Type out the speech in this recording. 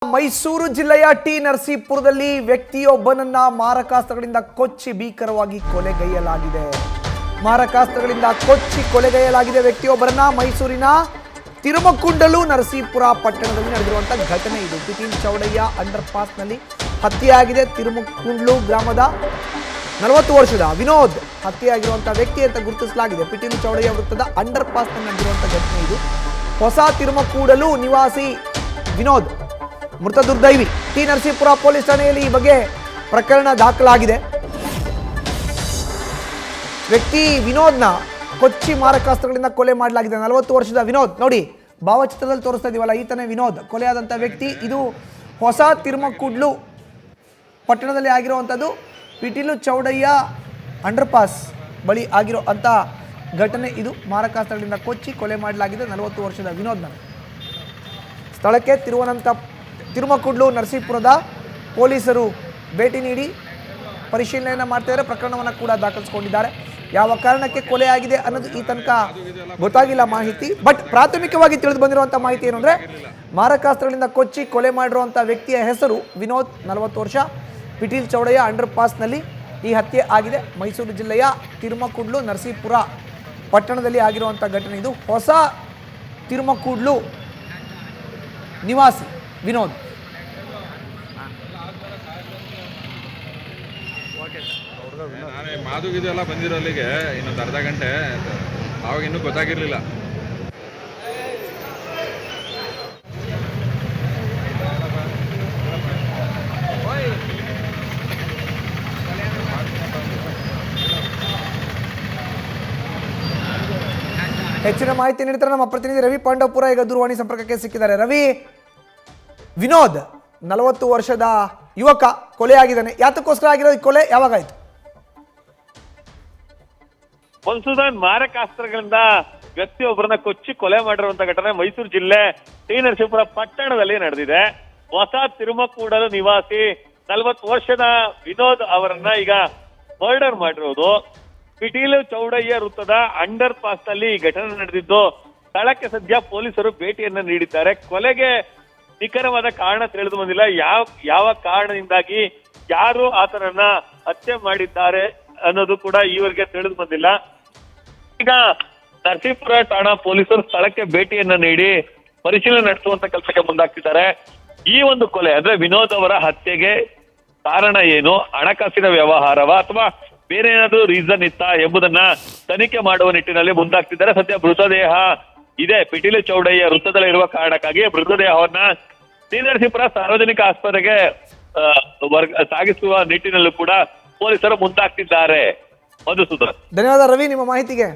ಮೈಸೂರು ಜಿಲ್ಲೆಯ ಟಿ ನರಸೀಪುರದಲ್ಲಿ ವ್ಯಕ್ತಿಯೊಬ್ಬನನ್ನ ಮಾರಕಾಸ್ತ್ರಗಳಿಂದ ಕೊಚ್ಚಿ ಭೀಕರವಾಗಿ ಕೊಲೆಗೈಯಲಾಗಿದೆ. ಕೊಲೆಗೈಯಲಾಗಿದೆ ವ್ಯಕ್ತಿಯೊಬ್ಬರನ್ನ ಮೈಸೂರಿನ ತಿರುಮಕುಂಡಲು ನರಸೀಪುರ ಪಟ್ಟಣದಲ್ಲಿ ನಡೆದಿರುವಂತಹ ಘಟನೆ ಇದು. ಪಿಟೀಲ್ ಚೌಡಯ್ಯ ಅಂಡರ್ ಪಾಸ್ ನಲ್ಲಿ ಹತ್ಯೆಯಾಗಿದೆ. ತಿರುಮಕುಂಡ್ಲು ಗ್ರಾಮದ 40 ವರ್ಷದ ವಿನೋದ್ ಹತ್ಯೆಯಾಗಿರುವಂತಹ ವ್ಯಕ್ತಿ ಅಂತ ಗುರುತಿಸಲಾಗಿದೆ. ಪಿಟೀಲ್ ಚೌಡಯ್ಯ ವೃತ್ತದ ಅಂಡರ್ ಪಾಸ್ ನಲ್ಲಿ ನಡೆದಿರುವಂತಹ ಘಟನೆ ಇದು. ಹೊಸ ತಿರುಮಕೂಡಲು ನಿವಾಸಿ ವಿನೋದ್ ಮೃತ ದುರ್ದೈವಿ. ಟಿ ನರಸೀಪುರ ಪೊಲೀಸ್ ಠಾಣೆಯಲ್ಲಿ ಈ ಬಗ್ಗೆ ಪ್ರಕರಣ ದಾಖಲಾಗಿದೆ. ವ್ಯಕ್ತಿ ವಿನೋದ್ನ ಕೊಚ್ಚಿ ಮಾರಕಾಸ್ತ್ರಗಳಿಂದ ಕೊಲೆ ಮಾಡಲಾಗಿದೆ. 40 ವರ್ಷದ ವಿನೋದ್, ನೋಡಿ ಭಾವಚಿತ್ರದಲ್ಲಿ ತೋರಿಸ್ತಾ ಇದೀವಲ್ಲ, ಈತನೇ ವಿನೋದ್ ಕೊಲೆಯಾದಂಥ ವ್ಯಕ್ತಿ. ಇದು ಹೊಸ ತಿರುಮಕೂಡ್ಲು ಪಟ್ಟಣದಲ್ಲಿ ಆಗಿರುವಂಥದ್ದು. ಪಿಟೀಲು ಚೌಡಯ್ಯ ಅಂಡರ್ ಪಾಸ್ ಬಳಿ ಆಗಿರೋ ಅಂಥ ಘಟನೆ ಇದು. ಮಾರಕಾಸ್ತ್ರಗಳಿಂದ ಕೊಚ್ಚಿ ಕೊಲೆ ಮಾಡಲಾಗಿದೆ 40 ವರ್ಷದ ವಿನೋದ್ನ. ಸ್ಥಳಕ್ಕೆ ತಿರುಮಕುಂಡ್ಲು ನರಸೀಪುರದ ಪೊಲೀಸರು ಭೇಟಿ ನೀಡಿ ಪರಿಶೀಲನೆಯನ್ನು ಮಾಡ್ತಿದ್ದಾರೆ. ಪ್ರಕರಣವನ್ನು ಕೂಡ ದಾಖಲಿಸಿಕೊಂಡಿದ್ದಾರೆ. ಯಾವ ಕಾರಣಕ್ಕೆ ಕೊಲೆ ಆಗಿದೆ ಅನ್ನೋದು ಈ ತನಕ ಗೊತ್ತಾಗಿಲ್ಲ ಮಾಹಿತಿ. ಬಟ್ ಪ್ರಾಥಮಿಕವಾಗಿ ತಿಳಿದು ಬಂದಿರುವಂಥ ಮಾಹಿತಿ ಏನು ಅಂದರೆ, ಮಾರಕಾಸ್ತ್ರಗಳಿಂದ ಕೊಚ್ಚಿ ಕೊಲೆ ಮಾಡಿರುವಂಥ ವ್ಯಕ್ತಿಯ ಹೆಸರು ವಿನೋದ್, 40 ವರ್ಷ. ಪಿಟೀಲ್ ಚೌಡಯ್ಯ ಅಂಡರ್ ಪಾಸ್ನಲ್ಲಿ ಈ ಹತ್ಯೆ ಆಗಿದೆ. ಮೈಸೂರು ಜಿಲ್ಲೆಯ ತಿರುಮಕುಂಡ್ಲು ನರಸೀಪುರ ಪಟ್ಟಣದಲ್ಲಿ ಆಗಿರುವಂಥ ಘಟನೆ ಇದು. ಹೊಸ ತಿರುಮಕುಂಡ್ಲು ನಿವಾಸಿ ವಿನೋದ್. ನಾನೇ ಮಾದುಗಿದು ಎಲ್ಲ ಬಂದಿರೋ ಅಲ್ಲಿಗೆ ಇನ್ನೊಂದು ಅರ್ಧ ಗಂಟೆ, ಅವಾಗ ಇನ್ನೂ ಗೊತ್ತಾಗಿರ್ಲಿಲ್ಲ. ಹೆಚ್ಚಿನ ಮಾಹಿತಿ ನೀಡ್ತಾರೆ ನಮ್ಮ ಪ್ರತಿನಿಧಿ ರವಿ ಪಾಂಡವಪುರ. ಈಗ ದೂರವಾಣಿ ಸಂಪರ್ಕಕ್ಕೆ ಸಿಕ್ಕಿದ್ದಾರೆ. ರವಿ, ವಿನೋದ್ 40 ವರ್ಷದ ಯುವಕ ಕೊಲೆಯಾಗಿದ್ದಾನೆ. ಯಾತಕ್ಕೋಸ್ಕರ ಆಗಿರೋದು ಕೊಲೆ? ಯಾವಾಗಾಯ್ತು? ಮನ್ಸೂದನ್ ಮಾರಕಾಸ್ತ್ರಗಳಿಂದ ವ್ಯಕ್ತಿಯೊಬ್ಬರನ್ನ ಕೊಚ್ಚಿ ಕೊಲೆ ಮಾಡಿರುವಂತ ಘಟನೆ ಮೈಸೂರು ಜಿಲ್ಲೆ ಟಿ ನರಸೀಪುರ ಪಟ್ಟಣದಲ್ಲಿ ನಡೆದಿದೆ. ಹೊಸ ತಿರುಮಕೂಡಲು ನಿವಾಸಿ 40 ವರ್ಷದ ವಿನೋದ್ ಅವರನ್ನ ಈಗ ಮರ್ಡರ್ ಮಾಡಿರೋದು. ಪಿಟೀಲು ಚೌಡಯ್ಯ ವೃತ್ತದ ಅಂಡರ್ ಪಾಸ್ ನಲ್ಲಿ ಈ ಘಟನೆ ನಡೆದಿದ್ದು. ಸ್ಥಳಕ್ಕೆ ಸದ್ಯ ಪೊಲೀಸರು ಭೇಟಿಯನ್ನ ನೀಡಿದ್ದಾರೆ. ಕೊಲೆಗೆ ನಿಖರವಾದ ಕಾರಣ ತಿಳಿದು ಬಂದಿಲ್ಲ. ಯಾವ ಕಾರಣದಿಂದಾಗಿ ಯಾರು ಆತನನ್ನ ಹತ್ಯೆ ಮಾಡಿದ್ದಾರೆ ಅನ್ನೋದು ಕೂಡ ಈವರೆಗೆ ತಿಳಿದು ಬಂದಿಲ್ಲ. ಈಗ ನರಸೀಪುರ ಠಾಣಾ ಪೊಲೀಸರು ಸ್ಥಳಕ್ಕೆ ಭೇಟಿಯನ್ನ ನೀಡಿ ಪರಿಶೀಲನೆ ನಡೆಸುವಂತ ಕೆಲಸಕ್ಕೆ ಮುಂದಾಗ್ತಿದ್ದಾರೆ. ಈ ಒಂದು ಕೊಲೆ ಅಂದ್ರೆ ವಿನೋದ್ ಅವರ ಹತ್ಯೆಗೆ ಕಾರಣ ಏನು, ಹಣಕಾಸಿನ ವ್ಯವಹಾರವ ಅಥವಾ ಬೇರೆ ಏನಾದ್ರು ರೀಸನ್ ಇತ್ತಾ ಎಂಬುದನ್ನ ತನಿಖೆ ಮಾಡುವ ನಿಟ್ಟಿನಲ್ಲಿ ಮುಂದಾಗ್ತಿದ್ದಾರೆ. ಸದ್ಯ ಮೃತದೇಹ ಇದೆ ಪಿಟೀಲು ಚೌಡಯ್ಯ ವೃತ್ತದಲ್ಲಿ ಇರುವ ಕಾರಣಕ್ಕಾಗಿ ಮೃತದೇಹವನ್ನ ಟಿ ನರಸೀಪುರ ಸಾರ್ವಜನಿಕ ಆಸ್ಪತ್ರೆಗೆ ಸಾಗಿಸುವ ನಿಟ್ಟಿನಲ್ಲೂ ಕೂಡ ಪೊಲೀಸರು ಮುಂದಾಗ್ತಿದ್ದಾರೆ. ಮಧುಸೂದನ್, ಧನ್ಯವಾದ ರವಿ ನಿಮ್ಮ ಮಾಹಿತಿಗೆ.